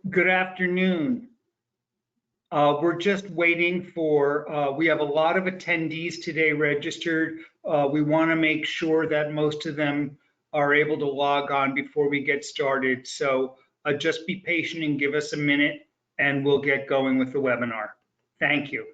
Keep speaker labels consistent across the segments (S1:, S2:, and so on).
S1: Good afternoon. We're just waiting for, we have a lot of attendees today registered. We want to make sure that most of them are able to log on before we get started. So just be patient and give us a minute and we'll get going with the webinar. Thank you.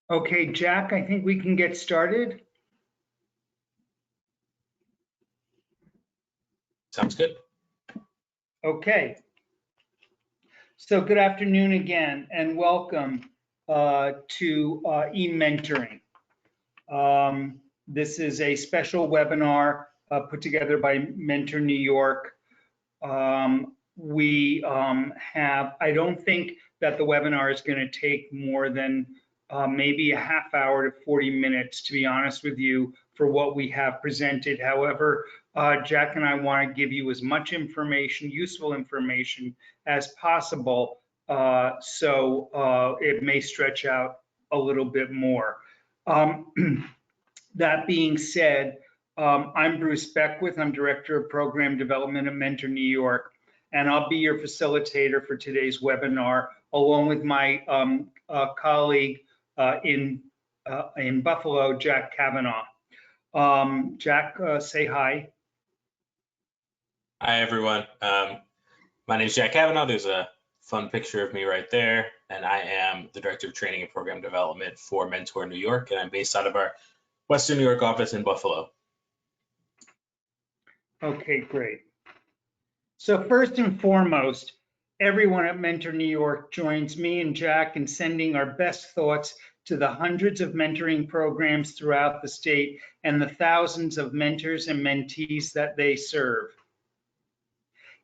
S1: Okay, Jack, I think we can get started.
S2: Sounds good.
S1: Okay. So good afternoon again and welcome to e-mentoring. This is a special webinar put together by Mentor New York. I don't think that the webinar is going to take more than maybe a half hour to 40 minutes, to be honest with you, for what we have presented. However, Jack and I want to give you as much information, useful information as possible, so it may stretch out a little bit more. That being said, I'm Bruce Beckwith. I'm Director of Program Development at Mentor New York, and I'll be your facilitator for today's webinar, along with my colleague in Buffalo, Jack Kavanaugh. Jack, say hi.
S2: Hi, everyone. My name is Jack Kavanaugh. There's a fun picture of me right there, and I am the Director of Training and Program Development for Mentor New York, and I'm based out of our Western New York office in Buffalo.
S1: Okay, great. So first and foremost, everyone at Mentor New York joins me and Jack in sending our best thoughts to the hundreds of mentoring programs throughout the state and the thousands of mentors and mentees that they serve.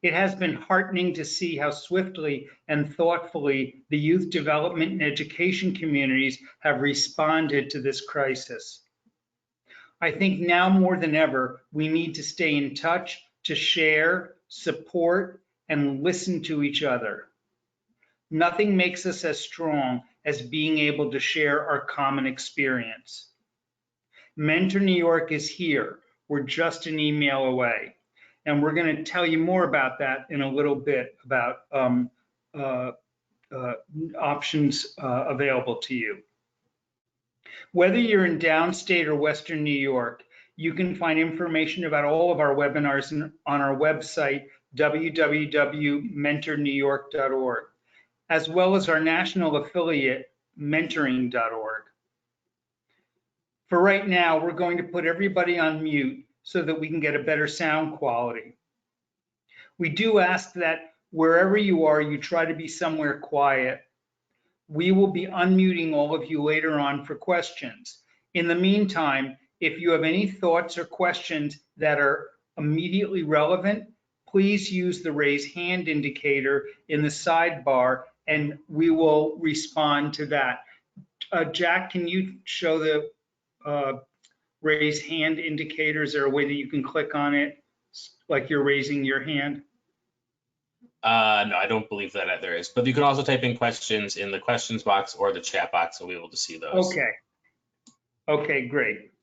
S1: It has been heartening to see how swiftly and thoughtfully the youth development and education communities have responded to this crisis. I think now more than ever, we need to stay in touch, to share, support, and listen to each other. Nothing makes us as strong as being able to share our common experience. Mentor New York is here. We're just an email away. And we're going to tell you more about that in a little bit, about options available to you. Whether you're in downstate or Western New York, you can find information about all of our webinars on our website, www.mentornewyork.org, as well as our national affiliate, mentoring.org. For right now, we're going to put everybody on mute so that we can get a better sound quality. We do ask that wherever you are, you try to be somewhere quiet. We will be unmuting all of you later on for questions. In the meantime, if you have any thoughts or questions that are immediately relevant, please use the raise hand indicator in the sidebar and we will respond to that. Jack, can you show the raise hand indicator? Is there a way that you can click on it like you're raising your hand?
S2: No, I don't believe that there is, but you can also type in questions in the questions box or the chat box, and we'll be able to see those.
S1: Okay. Okay, great.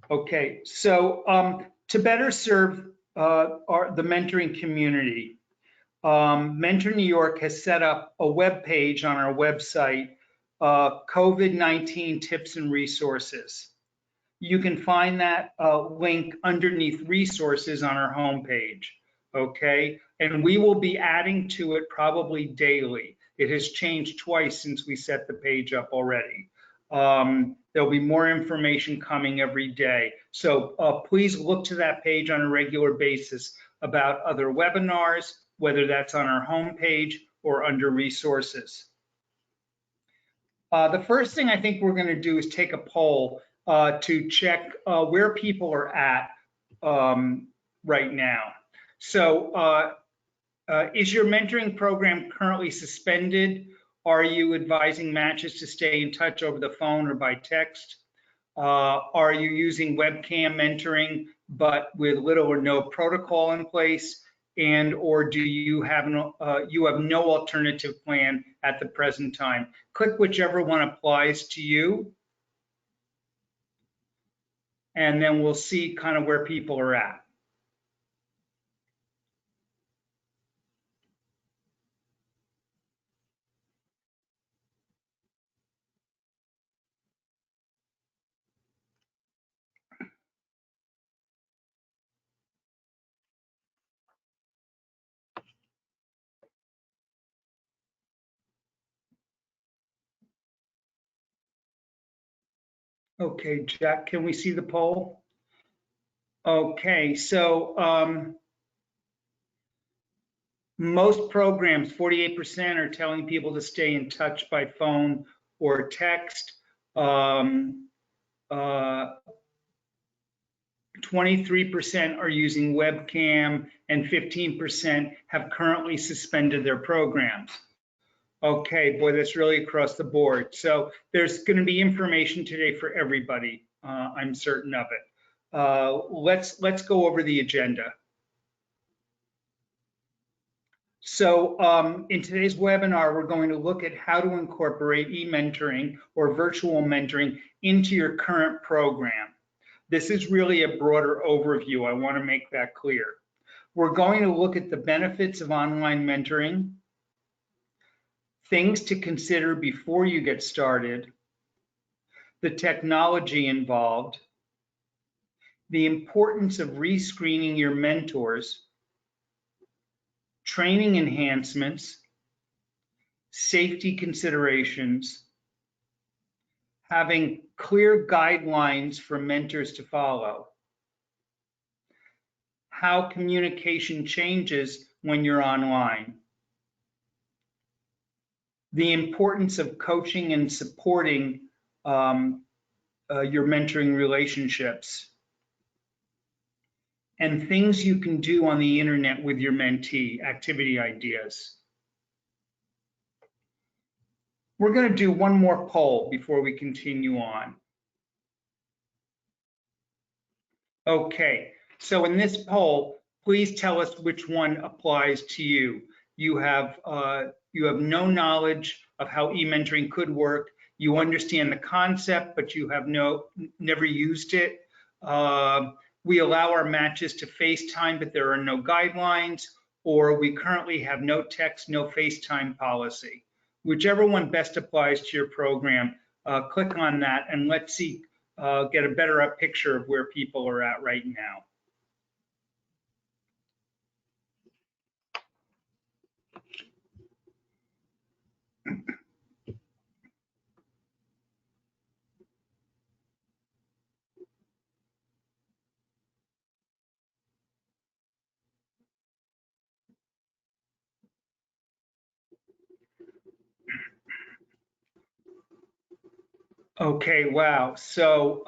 S1: Okay, so to better serve the mentoring community, Mentor New York has set up a web page on our website, COVID-19 tips and resources. You can find that link underneath resources on our homepage. Okay, and we will be adding to it probably daily. It has changed twice since we set the page up already. There'll be more information coming every day. So please look to that page on a regular basis about other webinars, whether that's on our homepage or under resources. The first thing I think we're going to do is take a poll to check where people are at right now. So is your mentoring program currently suspended? Are you advising matches to stay in touch over the phone or by text? Are you using webcam mentoring but with little or no protocol in place? And or do you have no alternative plan at the present time? Click whichever one applies to you, and then we'll see kind of where people are at. Okay, Jack, can we see the poll? Okay, so most programs, 48% are telling people to stay in touch by phone or text. 23% are using webcam, and 15% have currently suspended their programs. Okay, boy, that's really across the board. So there's going to be information today for everybody. I'm certain of it. Let's go over the agenda. So in today's webinar, we're going to look at how to incorporate e-mentoring or virtual mentoring into your current program. This is really a broader overview. I want to make that clear. We're going to look at the benefits of online mentoring, things to consider before you get started, the technology involved, the importance of rescreening your mentors, training enhancements, safety considerations, having clear guidelines for mentors to follow, how communication changes when you're online, the importance of coaching and supporting your mentoring relationships, and things you can do on the internet with your mentee, activity ideas. We're going to do one more poll before we continue on. Okay, so in this poll, please tell us which one applies to you. You have no knowledge of how e-mentoring could work. You understand the concept, but you have never used it. We allow our matches to FaceTime, but there are no guidelines, or we currently have no text, no FaceTime policy. Whichever one best applies to your program, click on that and let's see, get a better picture of where people are at right now. Okay, wow. So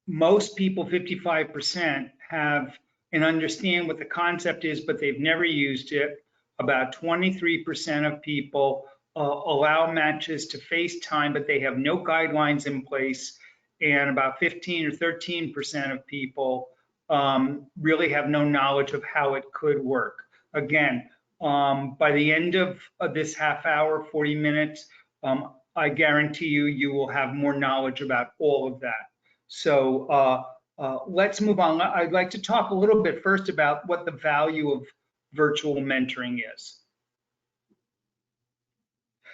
S1: most people, 55%, have and understand what the concept is, but they've never used it. About 23% of people allow matches to FaceTime, but they have no guidelines in place. And about 15 or 13% of people really have no knowledge of how it could work. Again, by the end of this half hour, 40 minutes, I guarantee you, you will have more knowledge about all of that. So let's move on. I'd like to talk a little bit first about what the value of virtual mentoring is.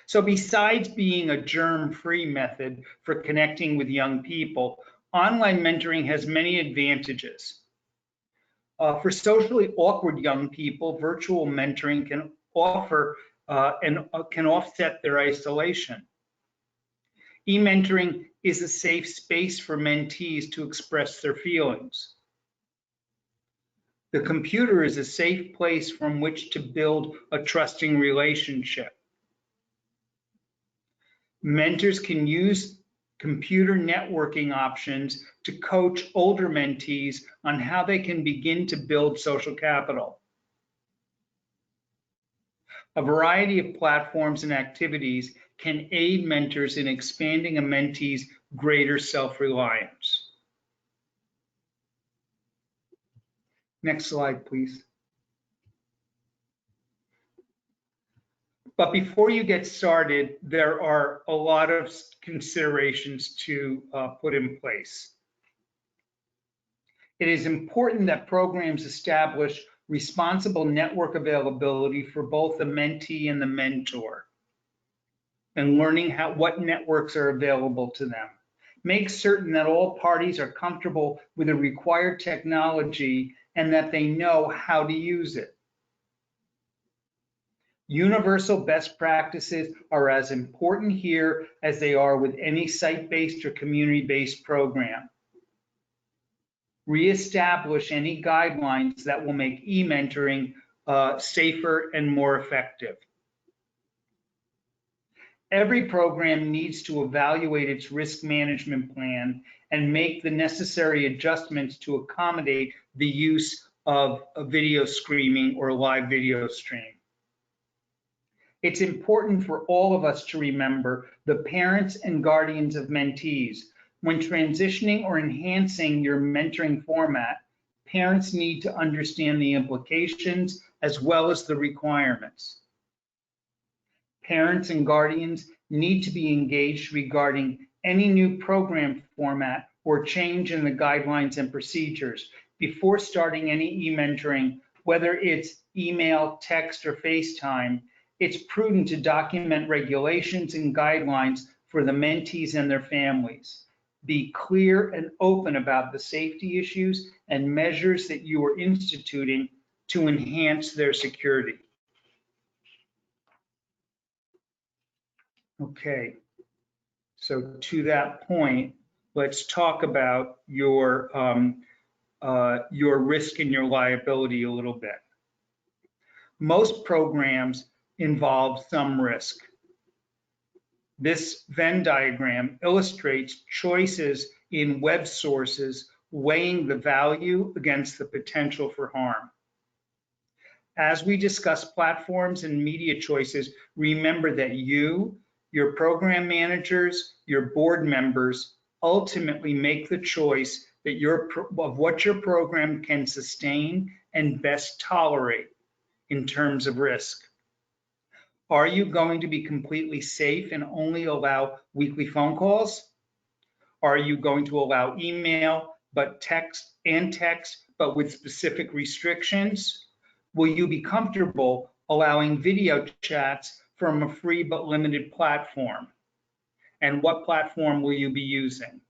S1: So besides being a germ-free method for connecting with young people, online mentoring has many advantages. For socially awkward young people, virtual mentoring can offer and can offset their isolation. E-mentoring is a safe space for mentees to express their feelings. The computer is a safe place from which to build a trusting relationship. Mentors can use computer networking options to coach older mentees on how they can begin to build social capital. A variety of platforms and activities can aid mentors in expanding a mentee's greater self-reliance. Next slide, please. But before you get started, there are a lot of considerations to put in place. It is important that programs establish responsible network availability for both the mentee and the mentor, and learning what networks are available to them. Make certain that all parties are comfortable with the required technology and that they know how to use it. Universal best practices are as important here as they are with any site-based or community-based program. Reestablish any guidelines that will make e-mentoring safer and more effective. Every program needs to evaluate its risk management plan and make the necessary adjustments to accommodate the use of a video streaming or live video stream. It's important for all of us to remember the parents and guardians of mentees. When transitioning or enhancing your mentoring format, parents need to understand the implications as well as the requirements. Parents and guardians need to be engaged regarding any new program format or change in the guidelines and procedures before starting any e-mentoring, whether it's email, text, or FaceTime. It's prudent to document regulations and guidelines for the mentees and their families. Be clear and open about the safety issues and measures that you are instituting to enhance their security. Okay, so to that point, let's talk about your risk and your liability a little bit. Most programs involve some risk. This Venn diagram illustrates choices in web sources weighing the value against the potential for harm. As we discuss platforms and media choices, remember that you, your program managers, your board members ultimately make the choice that of what your program can sustain and best tolerate in terms of risk. Are you going to be completely safe and only allow weekly phone calls? Are you going to allow email, but text, but with specific restrictions? Will you be comfortable allowing video chats from a free but limited platform? And what platform will you be using?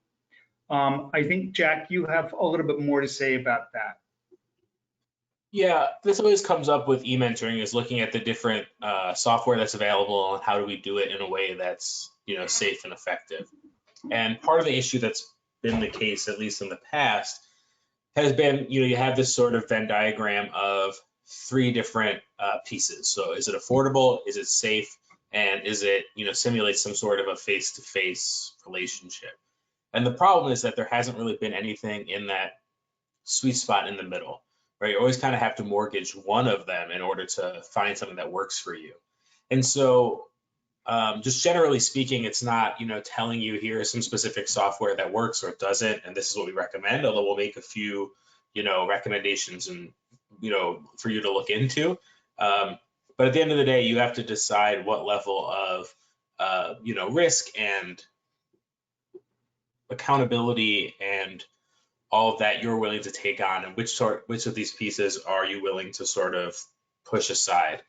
S1: I think, Jack, you have a little bit more to say about that.
S2: Yeah, this always comes up with e-mentoring, is looking at the different software that's available and how do we do it in a way that's, safe and effective. And part of the issue that's been the case, at least in the past, has been, you have this sort of Venn diagram of three different pieces. So is it affordable? Is it safe? And is it, simulate some sort of a face-to-face relationship? And the problem is that there hasn't really been anything in that sweet spot in the middle, right? You always kind of have to mortgage one of them in order to find something that works for you. And so just generally speaking, it's not, telling you here is some specific software that works or doesn't, and this is what we recommend, although we'll make a few, recommendations and, for you to look into. But at the end of the day, you have to decide what level of, risk and accountability and all of that you're willing to take on, and which of these pieces are you willing to sort of push aside.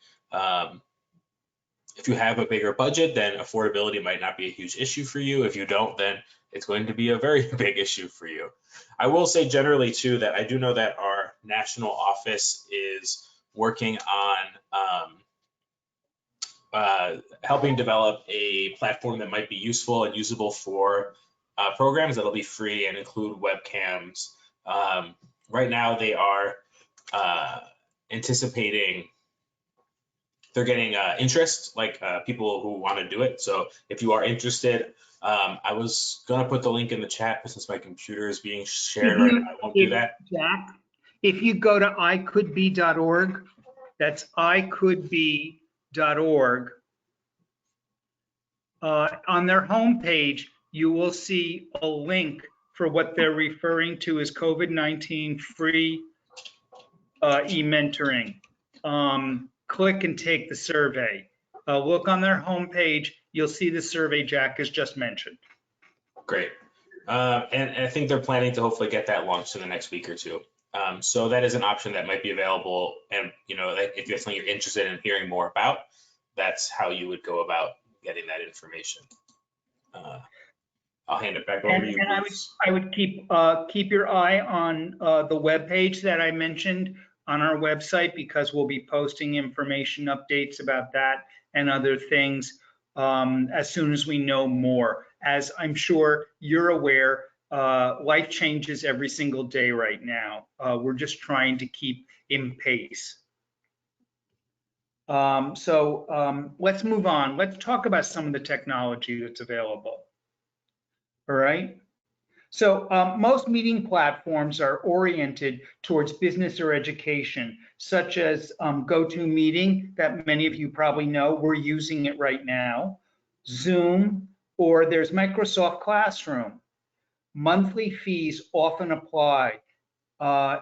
S2: If you have a bigger budget, then affordability might not be a huge issue for you. If you don't, then it's going to be a very big issue for you. I will say generally too that I do know that our national office is working on helping develop a platform that might be useful and usable for programs that'll be free and include webcams. Right now, they are anticipating they're getting interest, like people who want to do it. So if you are interested, I was gonna put the link in the chat, but since my computer is being shared right now, I won't do that.
S1: Jack, if you go to icouldbe.org, that's icouldbe.org. On their homepage, you will see a link for what they're referring to as COVID-19 free e-mentoring. Click and take the survey. Look on their homepage, you'll see the survey Jack has just mentioned.
S2: Great. And I think they're planning to hopefully get that launched in the next week or two. So that is an option that might be available. And, you know, if that's something you're interested in hearing more about, that's how you would go about getting that information. I'll hand it back over to you.
S1: And I would keep your eye on the webpage that I mentioned on our website, because we'll be posting information updates about that and other things as soon as we know more. As I'm sure you're aware, life changes every single day right now. We're just trying to keep in pace. So let's move on. Let's talk about some of the technology that's available. All right. So most meeting platforms are oriented towards business or education, such as GoToMeeting, that many of you probably know. We're using it right now. Zoom, or there's Microsoft Classroom. Monthly fees often apply.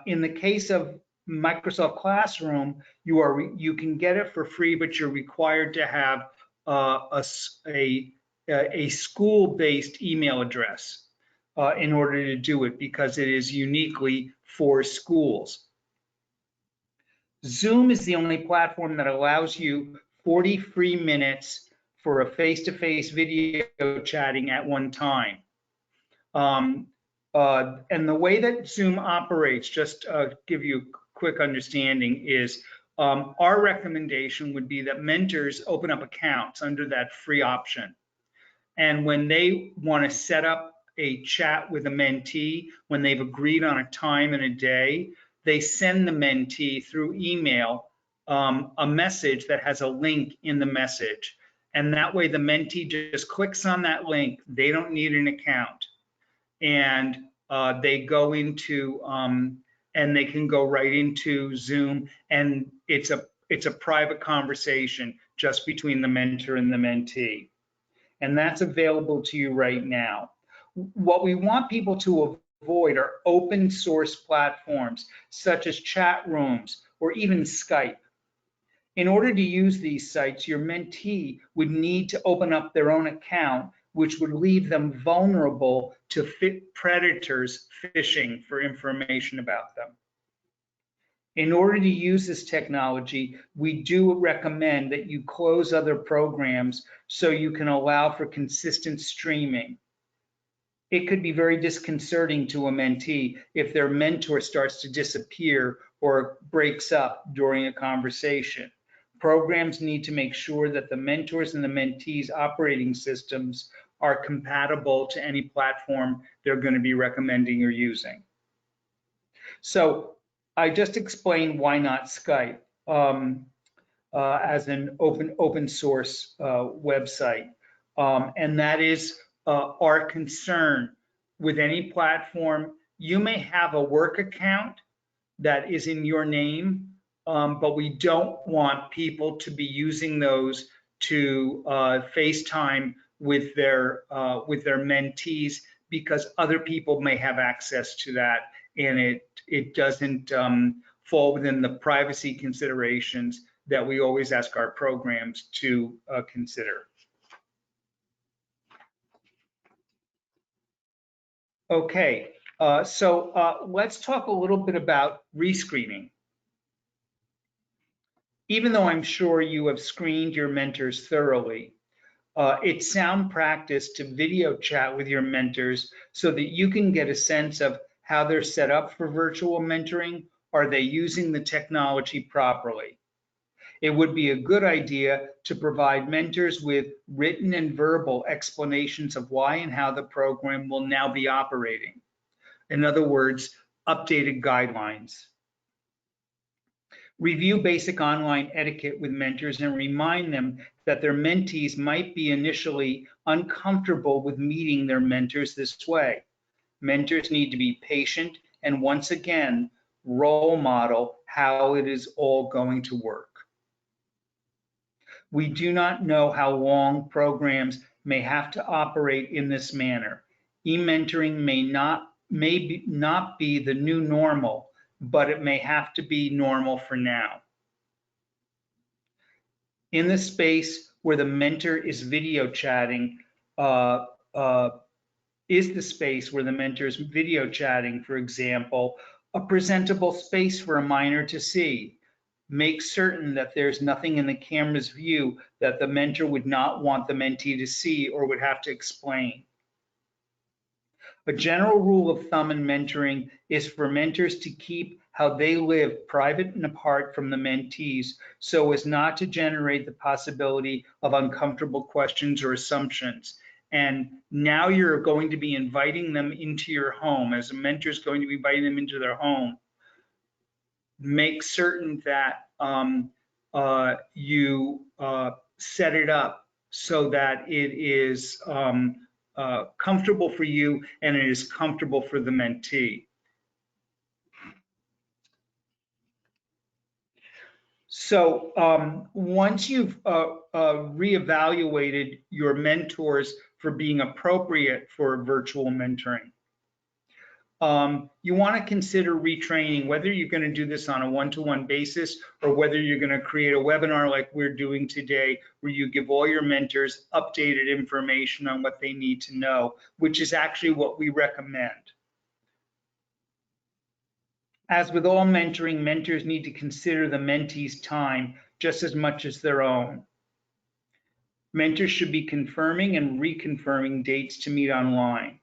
S1: In the case of Microsoft Classroom, you can get it for free, but you're required to have a school-based email address in order to do it, because it is uniquely for schools. Zoom is the only platform that allows you 40 free minutes for a face-to-face video chatting at one time. And the way that Zoom operates, just give you a quick understanding, is our recommendation would be that mentors open up accounts under that free option. And when they want to set up a chat with a mentee, when they've agreed on a time and a day, they send the mentee through email a message that has a link in the message. And that way the mentee just clicks on that link. They don't need an account. And they go into, and they can go right into Zoom, and it's a private conversation just between the mentor and the mentee. And that's available to you right now. What we want people to avoid are open source platforms such as chat rooms or even Skype. In order to use these sites, your mentee would need to open up their own account, which would leave them vulnerable to predators fishing for information about them. In order to use this technology, we do recommend that you close other programs so you can allow for consistent streaming. It could be very disconcerting to a mentee if their mentor starts to disappear or breaks up during a conversation. Programs need to make sure that the mentors and the mentees' operating systems are compatible to any platform they're going to be recommending or using. So I just explained why not Skype as an open source website, and that is our concern with any platform. You may have a work account that is in your name, but we don't want people to be using those to FaceTime with their mentees, because other people may have access to that, and it doesn't fall within the privacy considerations that we always ask our programs to consider. Okay, so let's talk a little bit about rescreening. Even though I'm sure you have screened your mentors thoroughly, it's sound practice to video chat with your mentors so that you can get a sense of how they're set up for virtual mentoring. Are they using the technology properly? It would be a good idea to provide mentors with written and verbal explanations of why and how the program will now be operating. In other words, updated guidelines. Review basic online etiquette with mentors and remind them that their mentees might be initially uncomfortable with meeting their mentors this way. Mentors need to be patient and, once again, role model how it is all going to work. We do not know how long programs may have to operate in this manner. E-mentoring may not be the new normal, but it may have to be normal for now. In the space where the mentor is video chatting, is the space where the mentor is video chatting, for example, a presentable space for a minor to see? Make certain that there's nothing in the camera's view that the mentor would not want the mentee to see or would have to explain. A general rule of thumb in mentoring is for mentors to keep how they live private and apart from the mentees so as not to generate the possibility of uncomfortable questions or assumptions. And now you're going to be inviting them into your home, as a mentor is going to be inviting them into their home. Make certain that you set it up so that it is comfortable for you and it is comfortable for the mentee. So once you've reevaluated your mentors for being appropriate for virtual mentoring, you want to consider retraining, whether you're going to do this on a one-to-one basis or whether you're going to create a webinar like we're doing today, where you give all your mentors updated information on what they need to know, which is actually what we recommend. As with all mentoring, mentors need to consider the mentee's time just as much as their own. Mentors should be confirming and reconfirming dates to meet online.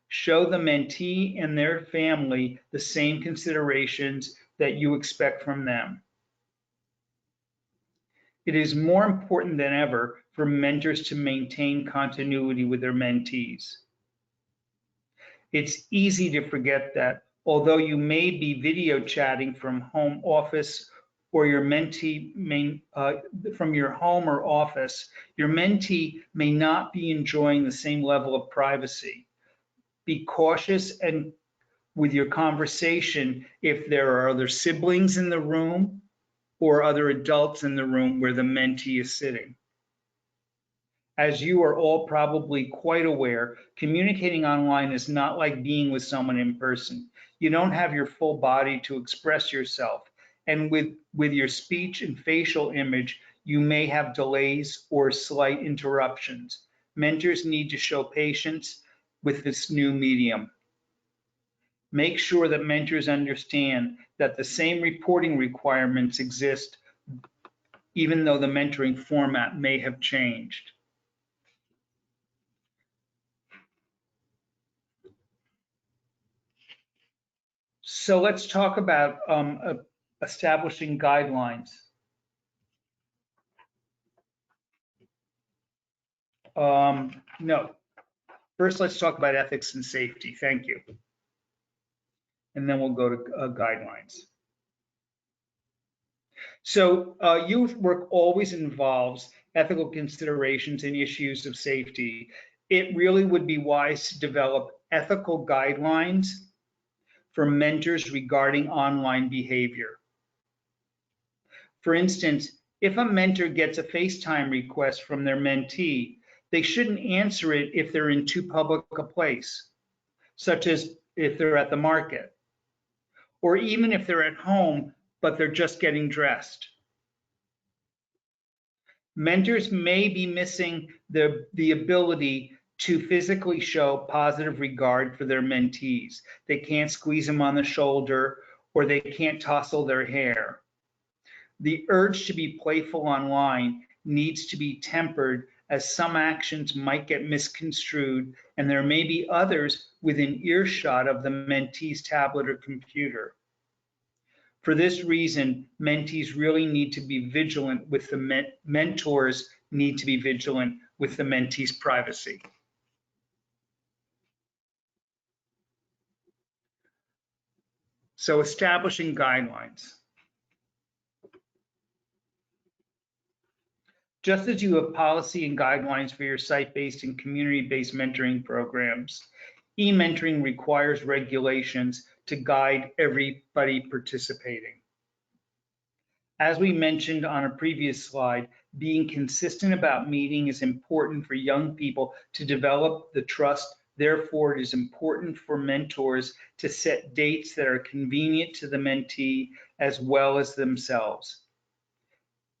S1: Show the mentee and their family the same considerations that you expect from them. It is more important than ever for mentors to maintain continuity with their mentees. It's easy to forget that although you may be video chatting from home office or your mentee from your home or office, your mentee may not be enjoying the same level of privacy. Be cautious and with your conversation if there are other siblings in the room or other adults in the room where the mentee is sitting. As you are all probably quite aware, communicating online is not like being with someone in person. You don't have your full body to express yourself, and with your speech and facial image, you may have delays or slight interruptions. Mentors need to show patience with this new medium. Make sure that mentors understand that the same reporting requirements exist, even though the mentoring format may have changed. So let's talk about establishing guidelines. No, first let's talk about ethics and safety. Thank you. And then we'll go to guidelines. So youth work always involves ethical considerations and issues of safety. It really would be wise to develop ethical guidelines for mentors regarding online behavior. For instance, if a mentor gets a FaceTime request from their mentee, they shouldn't answer it if they're in too public a place, such as if they're at the market, or even if they're at home, but they're just getting dressed. Mentors may be missing the ability to physically show positive regard for their mentees. They can't squeeze them on the shoulder, or they can't tousle their hair. The urge to be playful online needs to be tempered, as some actions might get misconstrued, and there may be others within earshot of the mentee's tablet or computer. For this reason, mentees really need to be vigilant with the mentors need to be vigilant with the mentee's privacy. So establishing guidelines. Just as you have policy and guidelines for your site-based and community-based mentoring programs, e-mentoring requires regulations to guide everybody participating. As we mentioned on a previous slide, being consistent about meeting is important for young people to develop the trust. Therefore, it is important for mentors to set dates that are convenient to the mentee as well as themselves.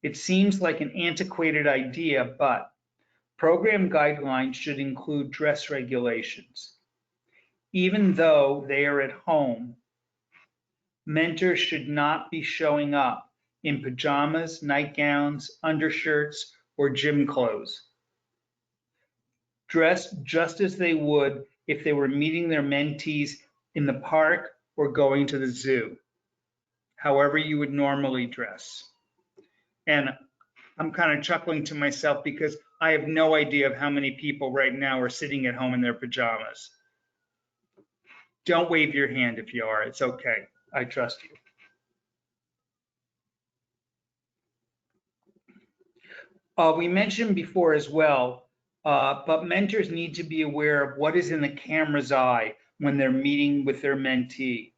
S1: It seems like an antiquated idea, but program guidelines should include dress regulations. Even though they are at home, mentors should not be showing up in pajamas, nightgowns, undershirts, or gym clothes. Dress just as they would if they were meeting their mentees in the park or going to the zoo, however you would normally dress. And I'm kind of chuckling to myself because I have no idea of how many people right now are sitting at home in their pajamas. Don't wave your hand if you are. It's okay. I trust you. We mentioned before as well, but mentors need to be aware of what is in the camera's eye when they're meeting with their mentee.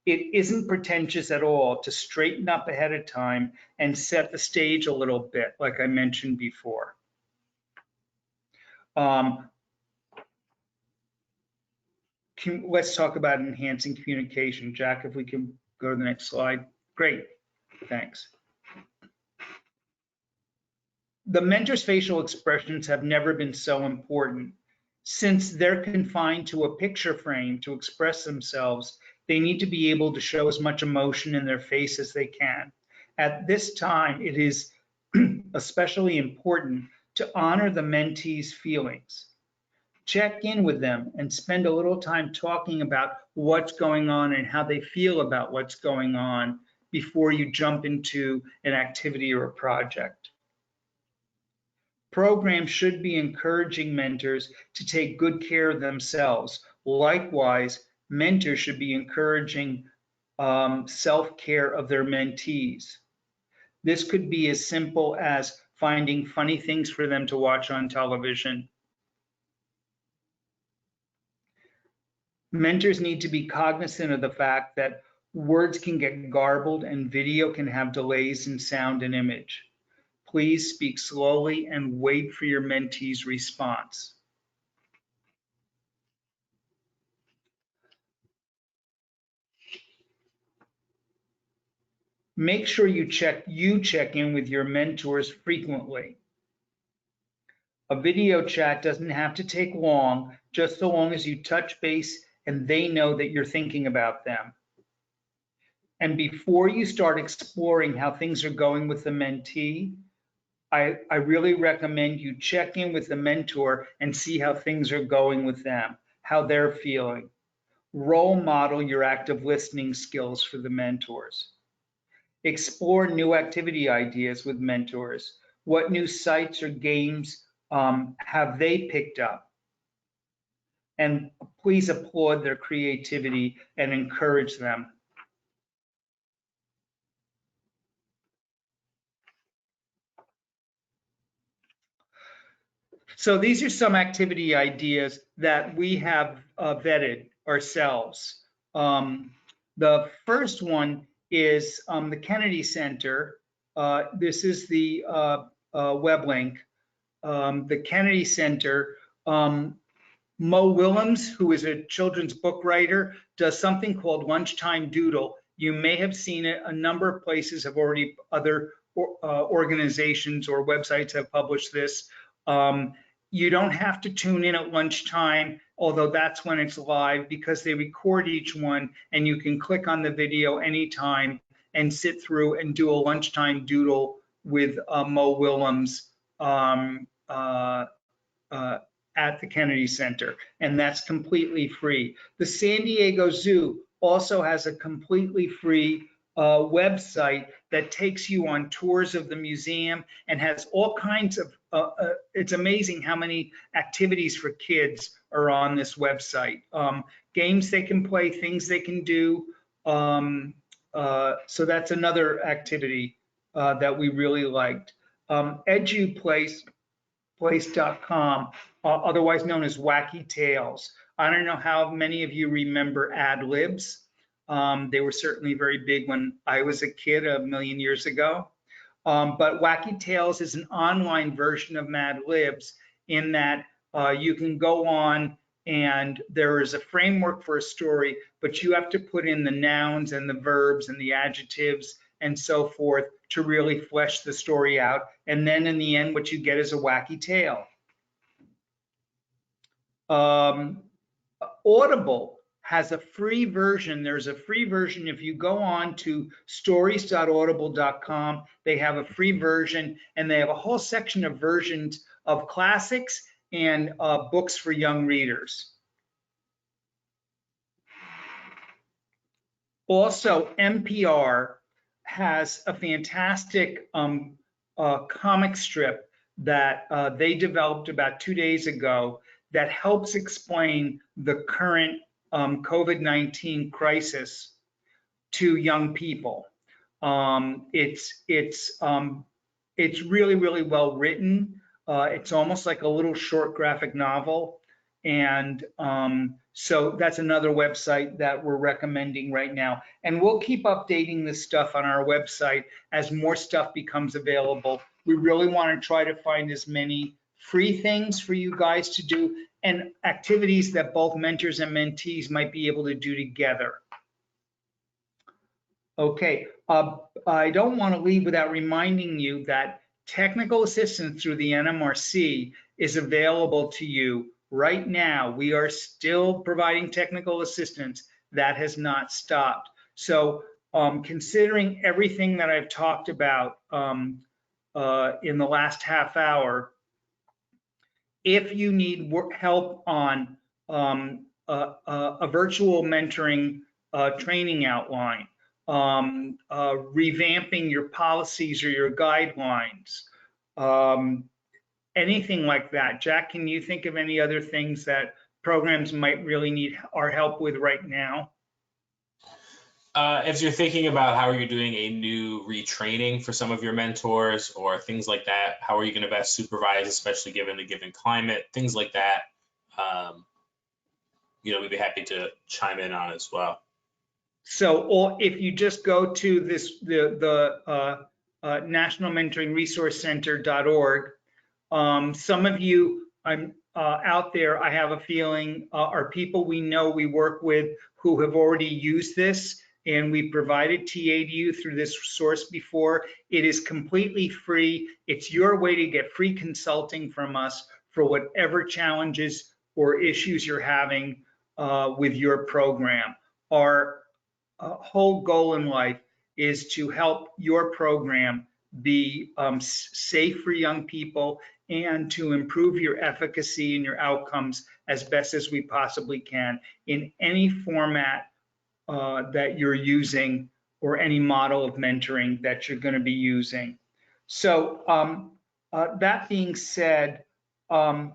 S1: It isn't pretentious at all to straighten up ahead of time and set the stage a little bit, like I mentioned before. Let's talk about enhancing communication. Jack, if we can go to the next slide. Great, thanks. The mentor's facial expressions have never been so important. Since they're confined to a picture frame to express themselves, they need to be able to show as much emotion in their face as they can. At this time, it is especially important to honor the mentee's feelings. Check in with them and spend a little time talking about what's going on and how they feel about what's going on before you jump into an activity or a project. Programs should be encouraging mentors to take good care of themselves. Likewise, mentors should be encouraging self-care of their mentees. This could be as simple as finding funny things for them to watch on television. Mentors need to be cognizant of the fact that words can get garbled and video can have delays in sound and image. Please speak slowly and wait for your mentee's response. Make sure you check in with your mentors frequently. A video chat doesn't have to take long, just so long as you touch base and they know that you're thinking about them. And before you start exploring how things are going with the mentee, I really recommend you check in with the mentor and see how things are going with them, how they're feeling. Role model your active listening skills for the mentors. Explore new activity ideas with mentors. What new sites or games have they picked up? And please applaud their creativity and encourage them. So these are some activity ideas that we have vetted ourselves. The first one is the Kennedy Center. This is the web link. The Kennedy Center. Mo Willems, who is a children's book writer, does something called Lunchtime Doodle. You may have seen it. A number of places have already, other organizations or websites have published this. You don't have to tune in at lunchtime, although that's when it's live, because they record each one and you can click on the video anytime and sit through and do a lunchtime doodle with Mo Willems at the Kennedy Center, and that's completely free. The San Diego Zoo also has a completely free website that takes you on tours of the museum and has all kinds of, it's amazing how many activities for kids are on this website. Games they can play, things they can do. So that's another activity that we really liked. Eduplace.com, otherwise known as Wacky Tales. I don't know how many of you remember ad libs. They were certainly very big when I was a kid a million years ago. But Wacky Tales is an online version of Mad Libs in that you can go on and there is a framework for a story, but you have to put in the nouns and the verbs and the adjectives and so forth to really flesh the story out. And then in the end, what you get is a wacky tale. Audible has a free version. There's a free version. If you go on to stories.audible.com, they have a free version and they have a whole section of versions of classics and books for young readers. Also, NPR has a fantastic comic strip that they developed about 2 days ago that helps explain the current COVID-19 crisis to young people. It's really, really well written. It's almost like a little short graphic novel. And so that's another website that we're recommending right now. And we'll keep updating this stuff on our website as more stuff becomes available. We really want to try to find as many free things for you guys to do and activities that both mentors and mentees might be able to do together. Okay, I don't want to leave without reminding you that technical assistance through the NMRC is available to you right now. We are still providing technical assistance. That has not stopped. So considering everything that I've talked about in the last half hour, if you need help on a virtual mentoring training outline, revamping your policies or your guidelines, anything like that. Jack, can you think of any other things that programs might really need our help with right now?
S2: If you're thinking about how are you doing a new retraining for some of your mentors or things like that, how are you going to best supervise, especially given the given climate, things like that, we'd be happy to chime in on as well.
S1: So, or if you just go to this, the National Mentoring Resource Center.org, some of you out there, I have a feeling, are people we know we work with who have already used this, and we provided TA to you through this source before. It is completely free. It's your way to get free consulting from us for whatever challenges or issues you're having with your program. Our whole goal in life is to help your program be safe for young people and to improve your efficacy and your outcomes as best as we possibly can in any format that you're using or any model of mentoring that you're going to be using. So that being said, Jack,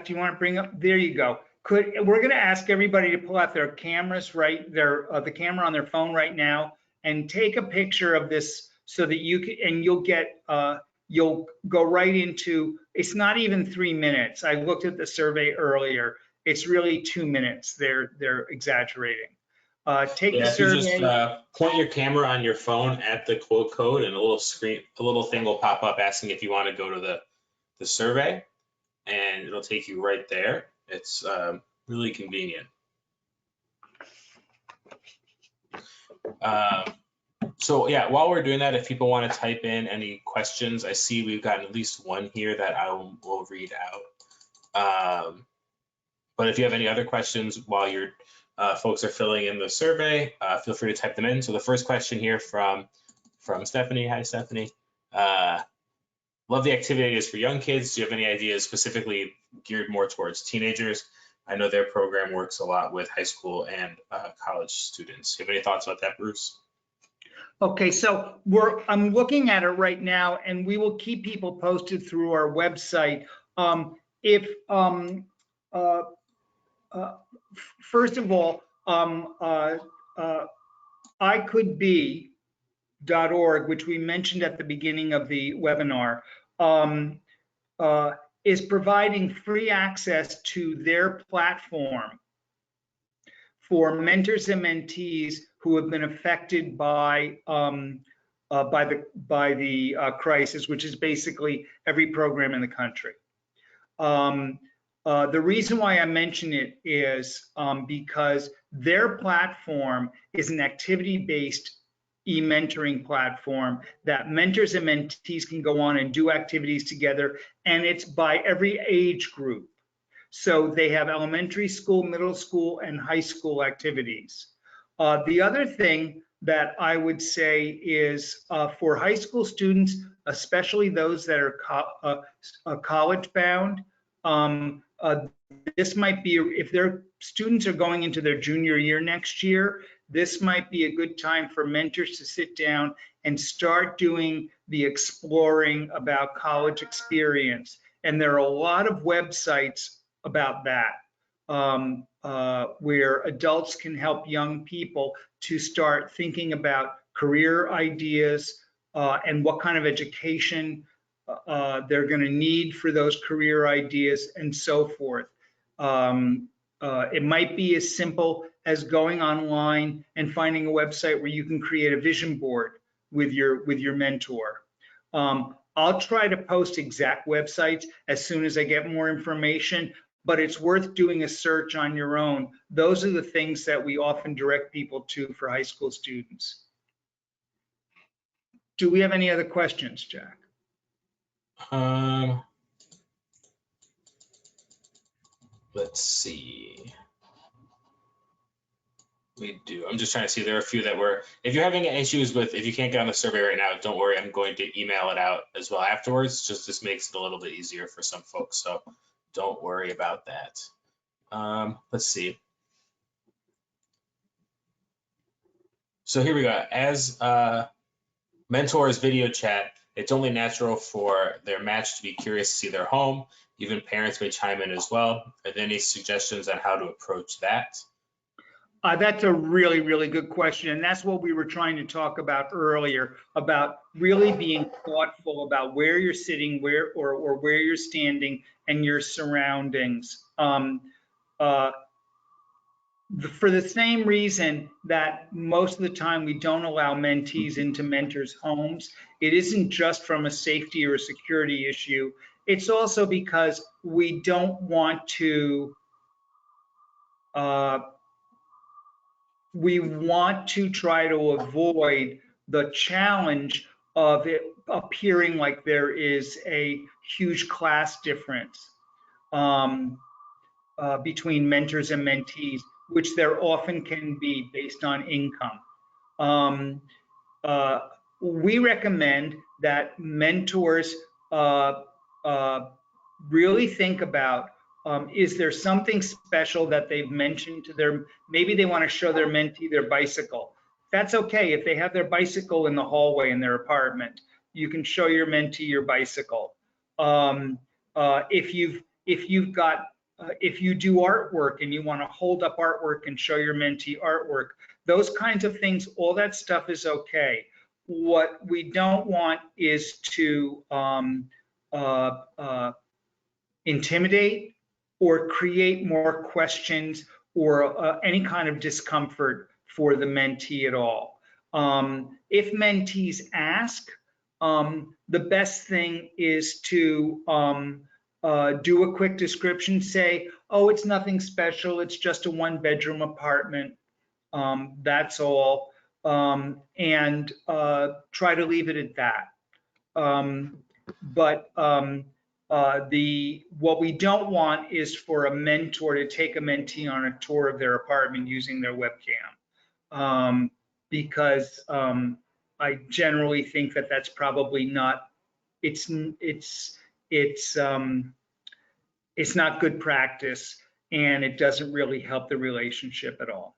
S1: do you want to bring up, there you go. We're going to ask everybody to pull out their cameras, right? The camera on their phone right now and take a picture of this so that you can, and you'll get, you'll go right into, it's not even 3 minutes. I looked at the survey earlier. It's really 2 minutes. They're exaggerating. Take the survey.
S2: If you just point your camera on your phone at the quote code and a little thing will pop up asking if you want to go to the survey, and it'll take you right there. It's really convenient. So yeah, while we're doing that, if people want to type in any questions, I see we've gotten at least one here that I will read out. But if you have any other questions while your folks are filling in the survey, feel free to type them in. So the first question here from Stephanie. Hi, Stephanie. Love the activity ideas for young kids. Do you have any ideas specifically geared more towards teenagers? I know their program works a lot with high school and college students. Do you have any thoughts about that, Bruce?
S1: Okay, so I'm looking at it right now, and we will keep people posted through our website. If first of all, ICouldBe.org, which we mentioned at the beginning of the webinar, is providing free access to their platform for mentors and mentees who have been affected by the crisis, which is basically every program in the country. The reason why I mention it is because their platform is an activity-based e-mentoring platform that mentors and mentees can go on and do activities together, and it's by every age group. So they have elementary school, middle school, and high school activities. The other thing that I would say is for high school students, especially those that are college bound, this might be, if their students are going into their junior year next year, this might be a good time for mentors to sit down and start doing the exploring about college experience. And there are a lot of websites about that, where adults can help young people to start thinking about career ideas and what kind of education they're going to need for those career ideas and so forth. It might be as simple as going online and finding a website where you can create a vision board with your mentor. I'll try to post exact websites as soon as I get more information, but it's worth doing a search on your own. Those are the things that we often direct people to for high school students. Do we have any other questions, Jack?
S2: Let's see. We do. I'm just trying to see. There are a few that were, if you're having issues with, if you can't get on the survey right now, don't worry. I'm going to email it out as well afterwards. Just this makes it a little bit easier for some folks. So don't worry about that. Let's see. So here we go. As mentors video chat, it's only natural for their match to be curious to see their home. Even parents may chime in as well. Are there any suggestions on how to approach that?
S1: That's a really, really good question. And that's what we were trying to talk about earlier, about really being thoughtful about where you're sitting, or where you're standing and your surroundings. For the same reason that most of the time we don't allow mentees into mentors' homes, it isn't just from a safety or a security issue. It's also because we don't want to try to avoid the challenge of it appearing like there is a huge class difference between mentors and mentees, which there often can be based on income. We recommend that mentors really think about, is there something special that they've mentioned to maybe they want to show their mentee their bicycle. That's okay. If they have their bicycle in the hallway in their apartment, you can show your mentee your bicycle. If you do artwork and you want to hold up artwork and show your mentee artwork, those kinds of things, all that stuff is okay. What we don't want is to intimidate or create more questions or any kind of discomfort for the mentee at all. If mentees ask, the best thing is to do a quick description, say, oh, it's nothing special, it's just a 1-bedroom apartment, that's all, and try to leave it at that. What we don't want is for a mentor to take a mentee on a tour of their apartment using their webcam, because I generally think that that's probably not, it's not good practice. and it doesn't really help the relationship at all.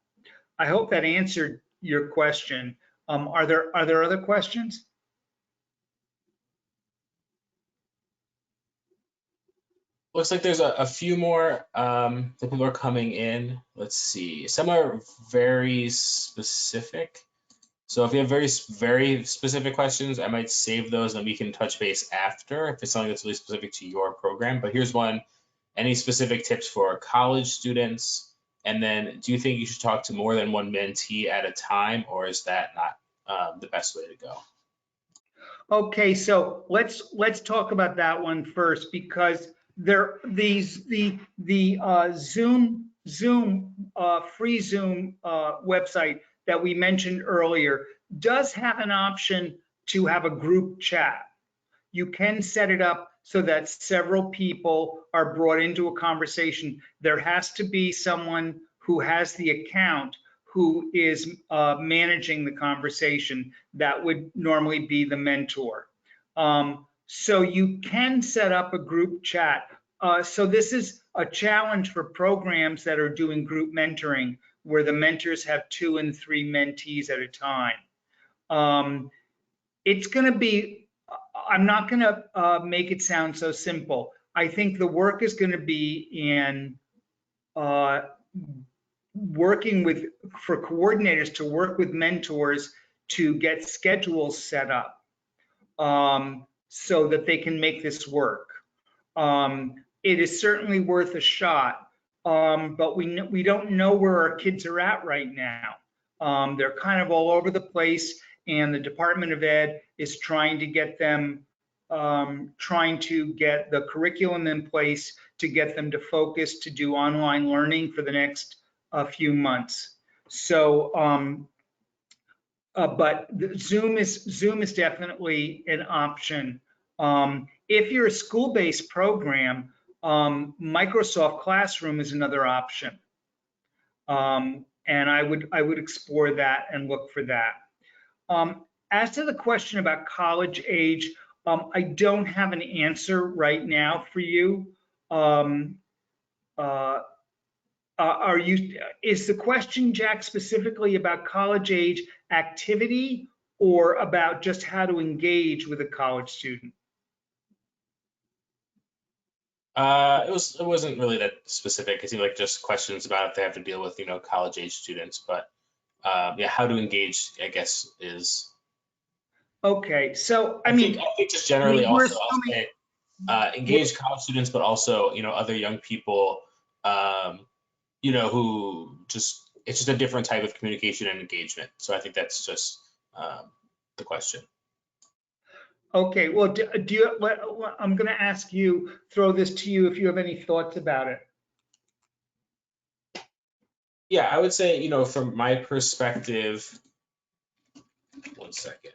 S1: I hope that answered your question. Are there other questions?
S2: Looks like there's a few more that people are coming in. Let's see. Some are very specific. So if you have very specific questions, I might save those and we can touch base after if it's something that's really specific to your program. But here's one. Any specific tips for college students? And then do you think you should talk to more than one mentee at a time, or is that not the best way to go?
S1: Okay, so let's talk about that one first, because the free Zoom website that we mentioned earlier does have an option to have a group chat. You can set it up so that several people are brought into a conversation. There has to be someone who has the account who is managing the conversation. That would normally be the mentor. So you can set up a group chat. So this is a challenge for programs that are doing group mentoring, where the mentors have 2 and 3 mentees at a time. It's going to be, I'm not going to make it sound so simple. I think the work is going to be in working for coordinators to work with mentors to get schedules set up so that they can make this work. It is certainly worth a shot, but we don't know where our kids are at right now. They're kind of all over the place, and the Department of Ed is trying to get them, trying to get the curriculum in place to get them to focus to do online learning for the next few months. So, but Zoom is definitely an option. If you're a school-based program, Microsoft Classroom is another option. And I would explore that and look for that. As to the question about college age, I don't have an answer right now for you. Is the question, Jack, specifically about college age activity or about just how to engage with a college student?
S2: It wasn't really that specific. It seemed like just questions about if they have to deal with, college age students, but yeah, how to engage, I guess, is.
S1: Okay, so I
S2: think just generally
S1: we're
S2: also I'll say engage college students, but also, other young people, who it's just a different type of communication and engagement. So I think that's just the question.
S1: Okay, well, I'm going to ask you, throw this to you if you have any thoughts about it.
S2: Yeah, I would say, from my perspective, one second.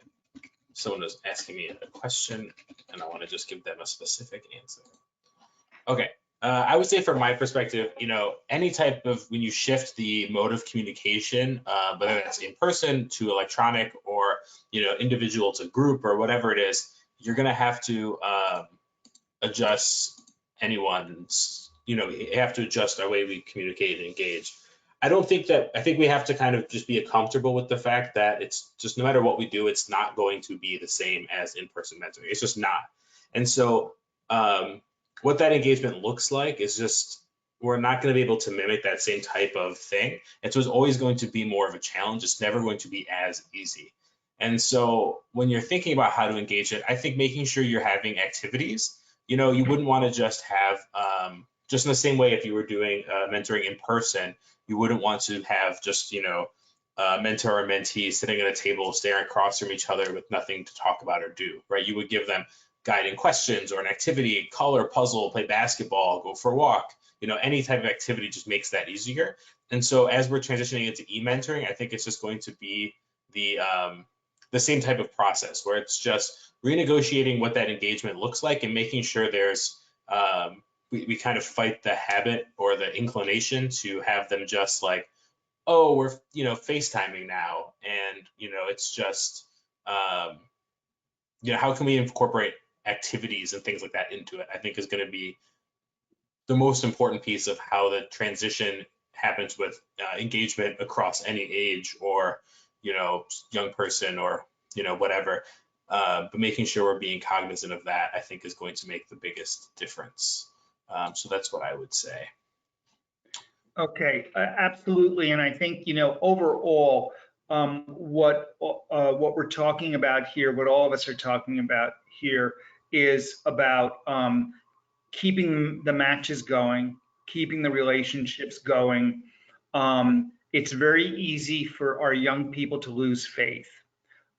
S2: Someone is asking me a question and I want to just give them a specific answer. Okay. I would say from my perspective, any type of, when you shift the mode of communication, whether that's in person to electronic or, individual to group or whatever it is, you're going to have to adjust anyone's, you have to adjust our way we communicate and engage. I think we have to kind of just be comfortable with the fact that it's just, no matter what we do, it's not going to be the same as in-person mentoring. It's just not. And so, what that engagement looks like is just, we're not going to be able to mimic that same type of thing. And so it's always going to be more of a challenge. It's never going to be as easy. And so when you're thinking about how to engage it, I think making sure you're having activities, you wouldn't want to just have, just in the same way if you were doing mentoring in person, you wouldn't want to have just, mentor or mentee sitting at a table staring across from each other with nothing to talk about or do, right? You would give them guiding questions or an activity, color, puzzle, play basketball, go for a walk, any type of activity just makes that easier. And so as we're transitioning into e-mentoring, I think it's just going to be the same type of process where it's just renegotiating what that engagement looks like and making sure there's, we kind of fight the habit or the inclination to have them just like, oh, we're, FaceTiming now. And, it's just, how can we incorporate activities and things like that into it, I think is going to be the most important piece of how the transition happens with engagement across any age or, young person or, whatever. But making sure we're being cognizant of that, I think, is going to make the biggest difference. So that's what I would say.
S1: Okay, absolutely. And I think, overall, what we're talking about here, what all of us are talking about here is about keeping the matches going, keeping the relationships going. It's very easy for our young people to lose faith,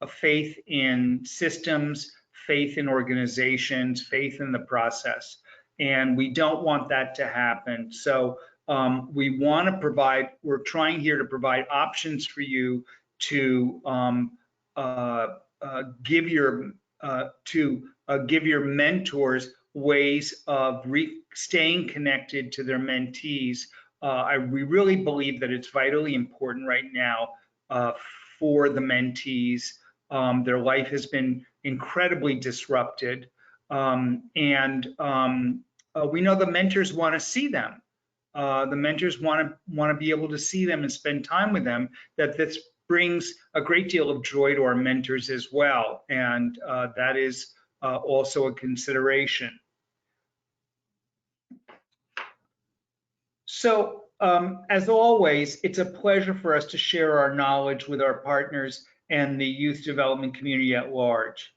S1: a faith in systems, faith in organizations, faith in the process. And we don't want that to happen. So we want to provide, we're trying here to provide options for you to give your mentors ways of staying connected to their mentees. We really believe that it's vitally important right now for the mentees. Their life has been incredibly disrupted, and we know the mentors want to see them. The mentors want to be able to see them and spend time with them. That this brings a great deal of joy to our mentors as well, and that is also a consideration. So, as always, it's a pleasure for us to share our knowledge with our partners and the youth development community at large.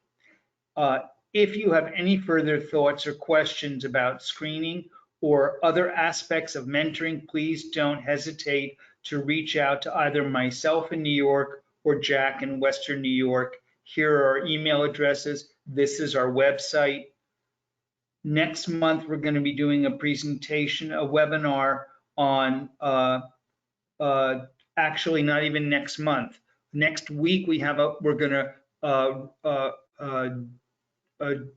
S1: If you have any further thoughts or questions about screening or other aspects of mentoring, please don't hesitate to reach out to either myself in New York or Jack in Western New York. Here are our email addresses. This is our website. Next month, we're going to be doing a presentation, a webinar on, actually not even next month. Next week, we're going to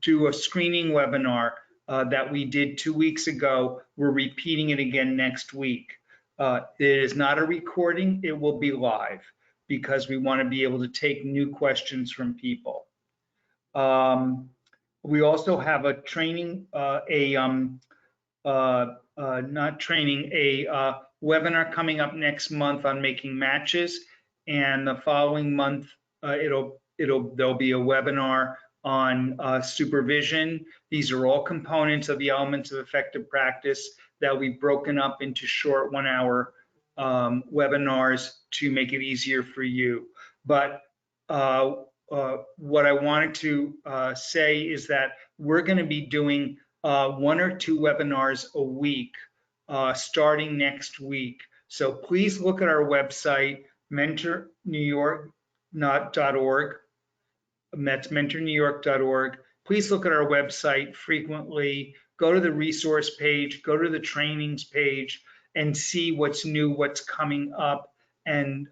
S1: do a screening webinar that we did 2 weeks ago. We're repeating it again next week. It is not a recording, it will be live because we want to be able to take new questions from people. We also have a training, webinar coming up next month on making matches, and the following month there'll be a webinar on supervision. These are all components of the elements of effective practice that we've broken up into short 1-hour webinars to make it easier for you. But what I wanted to say is that we're going to be doing 1 or 2 webinars a week starting next week. So please look at our website, mentornewyork.org. That's mentornewyork.org. Please look at our website frequently. Go to the resource page, go to the trainings page, and see what's new, what's coming up. And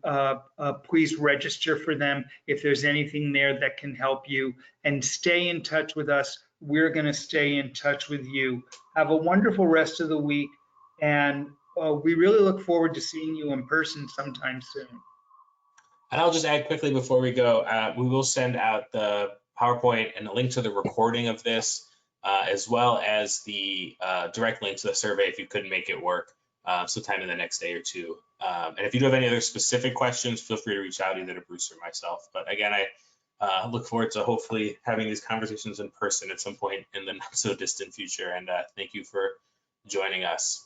S1: please register for them if there's anything there that can help you. And stay in touch with us. We're going to stay in touch with you. Have a wonderful rest of the week. And we really look forward to seeing you in person sometime soon.
S2: And I'll just add quickly before we go, we will send out the PowerPoint and a link to the recording of this, as well as the direct link to the survey if you couldn't make it work sometime in the next day or two. And if you do have any other specific questions, feel free to reach out either to Bruce or myself. But again, I look forward to hopefully having these conversations in person at some point in the not so distant future. And thank you for joining us.